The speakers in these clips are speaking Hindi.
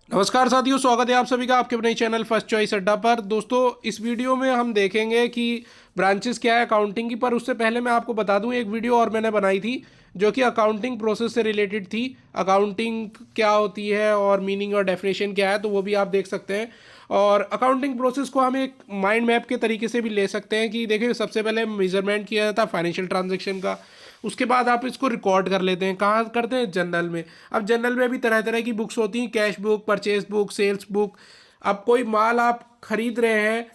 नमस्कार साथियों, स्वागत है आप सभी का आपके अपने चैनल फर्स्ट चॉइस अड्डा पर। दोस्तों, इस वीडियो में हम देखेंगे कि ब्रांचेस क्या है अकाउंटिंग की। पर उससे पहले मैं आपको बता दूं, एक वीडियो और मैंने बनाई थी जो कि अकाउंटिंग प्रोसेस से रिलेटेड थी। अकाउंटिंग क्या होती है और मीनिंग और डेफिनेशन क्या है, तो वो भी आप देख सकते हैं। और अकाउंटिंग प्रोसेस को हम एक माइंड मैप के तरीके से भी ले सकते हैं कि देखिए, सबसे पहले मेजरमेंट किया जाता है फाइनेंशियल ट्रांजेक्शन का। उसके बाद आप इसको रिकॉर्ड कर लेते हैं, कहाँ करते हैं, जनरल में। अब जनरल में भी तरह तरह की बुक्स होती हैं, cash book, purchase book, sales book. अब कोई माल आप खरीद रहे हैं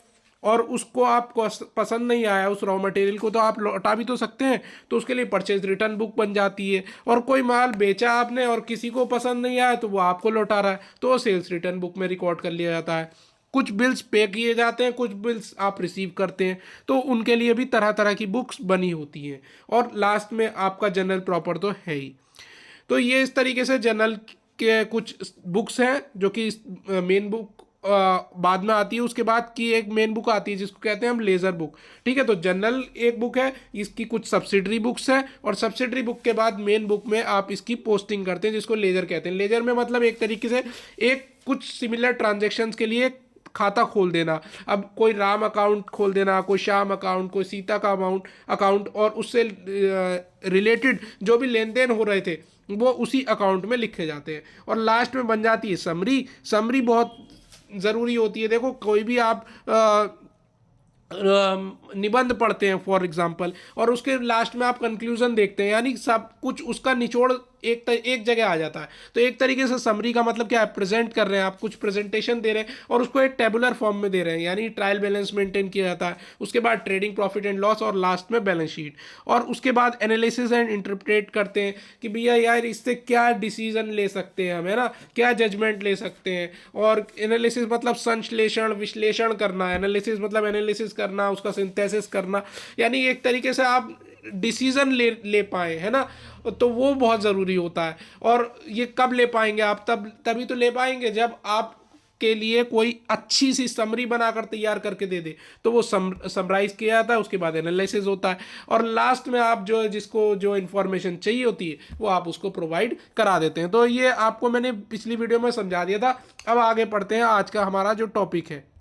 और उसको आपको पसंद नहीं आया उस रॉ मटेरियल को, तो आप लौटा भी तो सकते हैं। तो उसके लिए परचेज रिटर्न बुक बन जाती है। और कोई माल बेचा आपने और किसी को पसंद नहीं आया तो वो आपको लौटा रहा है, तो वो सेल्स रिटर्न बुक में रिकॉर्ड कर लिया जाता है। कुछ बिल्स पे किए जाते हैं, कुछ बिल्स आप रिसीव करते हैं, तो उनके लिए भी तरह तरह की बुक्स बनी होती हैं। और लास्ट में आपका जनरल प्रॉपर तो है ही। तो ये इस तरीके से जनरल के कुछ बुक्स हैं जो कि मेन बुक बाद में आती है। उसके बाद की एक मेन बुक आती है जिसको कहते हैं हम लेजर बुक। ठीक है, तो जनरल एक बुक है, इसकी कुछ सब्सिडरी बुक्स है, और सब्सिडरी बुक के बाद मेन बुक में आप इसकी पोस्टिंग करते हैं जिसको लेजर कहते हैं। लेजर में मतलब एक तरीके से एक कुछ सिमिलर ट्रांजेक्शन्स के लिए खाता खोल देना। अब कोई राम अकाउंट खोल देना, कोई श्याम अकाउंट, कोई सीता का अमाउंट अकाउंट, और उससे रिलेटेड जो भी लेन देन हो रहे थे वो उसी अकाउंट में लिखे जाते हैं। और लास्ट में बन जाती है समरी। समरी बहुत ज़रूरी होती है। देखो, कोई भी आप निबंध पढ़ते हैं फॉर एग्जांपल, और उसके लास्ट में आप कंक्लूजन देखते हैं, यानी सब कुछ उसका निचोड़ एक जगह आ जाता है। तो एक तरीके से समरी का मतलब क्या है, प्रेजेंट कर रहे हैं आप, कुछ प्रेजेंटेशन दे रहे हैं और उसको एक टेबुलर फॉर्म में दे रहे हैं, यानी ट्रायल बैलेंस मेंटेन किया जाता है। उसके बाद ट्रेडिंग प्रॉफिट एंड लॉस, और लास्ट में बैलेंस शीट। और उसके बाद एनालिसिस एंड इंटरप्रेट करते हैं कि भैया यार इससे क्या डिसीजन ले सकते हैं हम, है ना, क्या जजमेंट ले सकते हैं। और एनालिसिस मतलब संश्लेषण, विश्लेषण करना। एनालिसिस मतलब एनालिसिस करना, उसका सिंथेसिस करना, यानी एक तरीके से आप डिसीजन ले पाए, है ना। तो वो बहुत ज़रूरी होता है। और ये कब ले पाएंगे आप, तभी तो ले पाएंगे जब आप के लिए कोई अच्छी सी समरी बनाकर तैयार करके दे दे। तो वो समराइज किया जाता है, उसके बाद एनालिसिस होता है, और लास्ट में आप जो जिसको जो इन्फॉर्मेशन चाहिए होती है वो आप उसको प्रोवाइड करा देते हैं। तो ये आपको मैंने पिछली वीडियो में समझा दिया था। अब आगे पढ़ते हैं आज का हमारा जो टॉपिक है।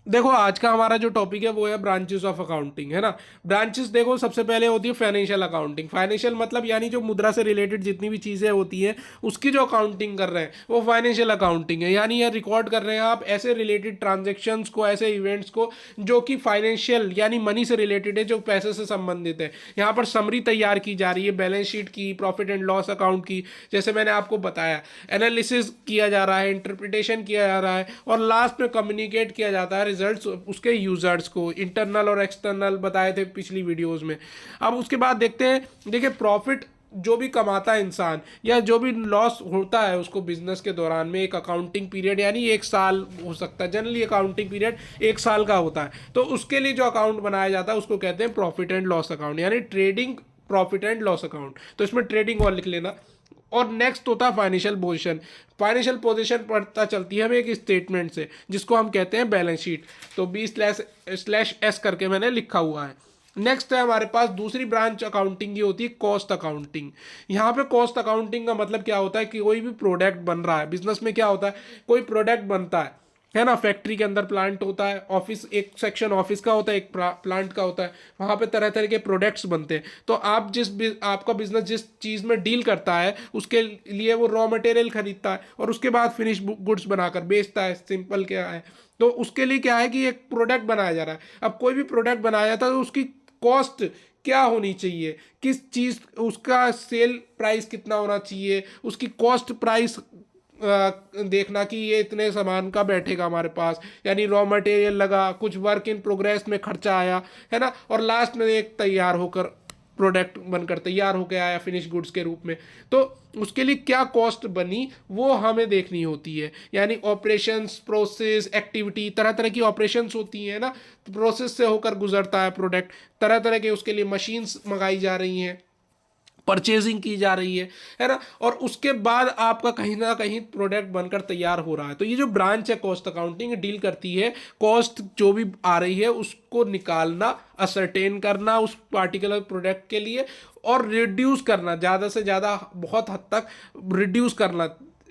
देखो, आज का हमारा जो टॉपिक है वो है ब्रांचेस ऑफ अकाउंटिंग, है ना। ब्रांचेस देखो, सबसे पहले होती है फाइनेंशियल अकाउंटिंग। फाइनेंशियल मतलब यानी जो मुद्रा से रिलेटेड जितनी भी चीज़ें होती हैं उसकी जो अकाउंटिंग कर रहे हैं वो फाइनेंशियल अकाउंटिंग है। यानी ये रिकॉर्ड कर रहे हैं आप ऐसे रिलेटेड ट्रांजेक्शन्स को, ऐसे इवेंट्स को जो कि फाइनेंशियल यानी मनी से रिलेटेड है, जो पैसे से संबंधित है। यहाँ पर समरी तैयार की जा रही है, बैलेंस शीट की, प्रॉफिट एंड लॉस अकाउंट की, जैसे मैंने आपको बताया। एनालिसिस किया जा रहा है, इंटरप्रिटेशन किया जा रहा है, और लास्ट में कम्युनिकेट किया जाता है रिजल्ट्स उसके यूजर्स को। इंटरनल और एक्सटर्नल बताए थे पिछली वीडियोस में। अब उसके बाद देखते हैं, देखिए प्रॉफिट जो भी कमाता है इंसान, या जो भी लॉस होता है उसको बिजनेस के दौरान में, एक अकाउंटिंग पीरियड यानी एक साल हो सकता है, जनरली अकाउंटिंग पीरियड एक साल का होता है। तो उसके लिए जो अकाउंट बनाया जाता है उसको कहते हैं प्रॉफिट एंड लॉस अकाउंट, यानी trading profit and loss account. तो इसमें ट्रेडिंग और लिख लेना। और नेक्स्ट होता है फाइनेंशियल पोजीशन। फाइनेंशियल पोजीशन पता चलती है हमें एक स्टेटमेंट से जिसको हम कहते हैं बैलेंस शीट। तो B/S करके मैंने लिखा हुआ है। नेक्स्ट है हमारे पास दूसरी ब्रांच अकाउंटिंग की होती है कॉस्ट अकाउंटिंग। यहाँ पे कॉस्ट अकाउंटिंग का मतलब क्या होता है कि कोई भी प्रोडक्ट बन रहा है बिजनेस में, क्या होता है, कोई प्रोडक्ट बनता है ना। फैक्ट्री के अंदर प्लांट होता है, ऑफिस एक सेक्शन ऑफिस का होता है, एक प्लांट का होता है। वहाँ पे तरह तरह के प्रोडक्ट्स बनते हैं। तो आप आपका बिजनेस जिस चीज़ में डील करता है उसके लिए वो रॉ मटेरियल खरीदता है और उसके बाद फिनिश गुड्स बनाकर बेचता है। सिंपल क्या है, तो उसके लिए क्या है कि एक प्रोडक्ट बनाया जा रहा है। अब कोई भी प्रोडक्ट बनाया जाता है तो उसकी कॉस्ट क्या होनी चाहिए, किस चीज़, उसका सेल प्राइस कितना होना चाहिए, उसकी कॉस्ट प्राइस देखना कि ये इतने सामान का बैठेगा हमारे पास, यानी रॉ मटेरियल लगा, कुछ वर्क इन प्रोग्रेस में खर्चा आया, है ना, और लास्ट में एक तैयार होकर प्रोडक्ट बनकर तैयार होकर आया फिनिश गुड्स के रूप में। तो उसके लिए क्या कॉस्ट बनी वो हमें देखनी होती है। यानी ऑपरेशंस, प्रोसेस, एक्टिविटी, तरह तरह की ऑपरेशंस होती हैं ना, प्रोसेस से होकर गुजरता है प्रोडक्ट। तरह तरह के उसके लिए मशीन्स मंगाई जा रही हैं, परचेजिंग की जा रही है ना, और उसके बाद आपका कहीं ना कहीं प्रोडक्ट बनकर तैयार हो रहा है। तो ये जो ब्रांच है कॉस्ट अकाउंटिंग डील करती है कॉस्ट जो भी आ रही है उसको निकालना, असरटेन करना उस पार्टिकुलर प्रोडक्ट के लिए, और रिड्यूस करना, ज़्यादा से ज़्यादा बहुत हद तक रिड्यूस करना।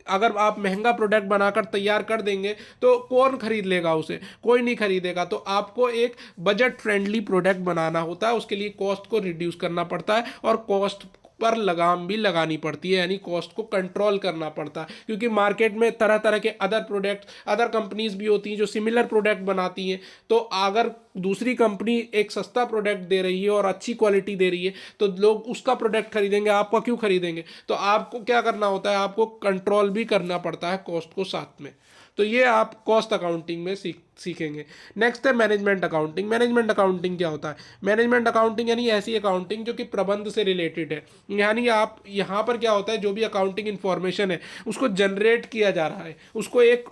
अगर आप महंगा प्रोडक्ट बनाकर तैयार कर देंगे तो कौन खरीद लेगा उसे, कोई नहीं खरीदेगा। तो आपको एक बजट फ्रेंडली प्रोडक्ट बनाना होता है, उसके लिए कॉस्ट को रिड्यूस करना पड़ता है और कॉस्ट पर लगाम भी लगानी पड़ती है, यानी कॉस्ट को कंट्रोल करना पड़ता है, क्योंकि मार्केट में तरह तरह के अदर प्रोडक्ट, अदर कंपनीज भी होती हैं जो सिमिलर प्रोडक्ट बनाती हैं। तो अगर दूसरी कंपनी एक सस्ता प्रोडक्ट दे रही है और अच्छी क्वालिटी दे रही है तो लोग उसका प्रोडक्ट खरीदेंगे, आपका क्यों खरीदेंगे। तो आपको क्या करना होता है, आपको कंट्रोल भी करना पड़ता है कॉस्ट को साथ में। तो ये आप कॉस्ट अकाउंटिंग में सीखेंगे। नेक्स्ट है मैनेजमेंट अकाउंटिंग। मैनेजमेंट अकाउंटिंग क्या होता है? मैनेजमेंट अकाउंटिंग यानी ऐसी अकाउंटिंग जो कि प्रबंध से रिलेटेड है, यानी आप यहाँ पर क्या होता है, जो भी अकाउंटिंग इन्फॉर्मेशन है उसको जनरेट किया जा रहा है, उसको एक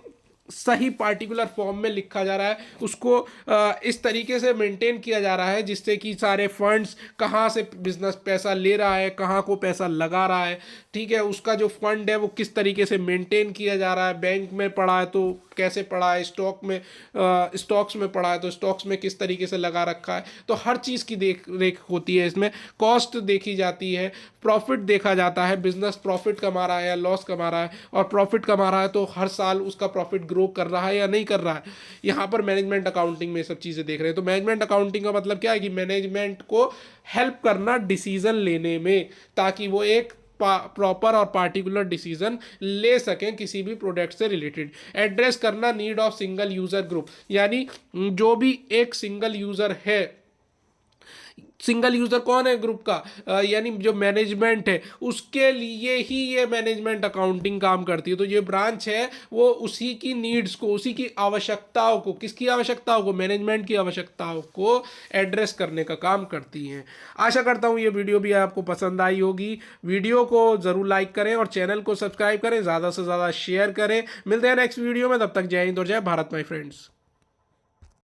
सही पार्टिकुलर फॉर्म में लिखा जा रहा है, उसको इस तरीके से मेंटेन किया जा रहा है जिससे कि सारे फंड्स, कहाँ से बिजनेस पैसा ले रहा है, कहाँ को पैसा लगा रहा है, ठीक है, उसका जो फंड है वो किस तरीके से मेंटेन किया जा रहा है, बैंक में पड़ा है तो कैसे पड़ा है, स्टॉक्स में पड़ा है तो स्टॉक्स में किस तरीके से लगा रखा है। तो हर चीज़ की देख रेख होती है इसमें। कॉस्ट देखी जाती है, प्रॉफिट देखा जाता है, बिजनेस प्रॉफिट कमा रहा है या लॉस कमा रहा है, और प्रॉफिट कमा रहा है तो हर साल उसका प्रॉफिट ग्रो कर रहा है या नहीं कर रहा है। यहाँ पर मैनेजमेंट अकाउंटिंग में सब चीज़ें देख रहे हैं। तो मैनेजमेंट अकाउंटिंग का मतलब क्या है कि मैनेजमेंट को हेल्प करना डिसीजन लेने में, ताकि वो एक प्रॉपर और पार्टिकुलर डिसीजन ले सकें किसी भी प्रोडक्ट से रिलेटेड। एड्रेस करना need of single user group, यानी जो भी एक सिंगल यूजर है, सिंगल यूजर कौन है ग्रुप का, यानी जो मैनेजमेंट है उसके लिए ही ये मैनेजमेंट अकाउंटिंग काम करती है। तो ये ब्रांच है वो उसी की नीड्स को, उसी की आवश्यकताओं को, किसकी आवश्यकताओं को, मैनेजमेंट की आवश्यकताओं को एड्रेस करने का काम करती हैं। आशा करता हूँ ये वीडियो भी आपको पसंद आई होगी। वीडियो को ज़रूर लाइक करें और चैनल को सब्सक्राइब करें, ज़्यादा से ज़्यादा शेयर करें। मिलते हैं नेक्स्ट वीडियो में, तब तक जय हिंद और जय भारत माय फ्रेंड्स।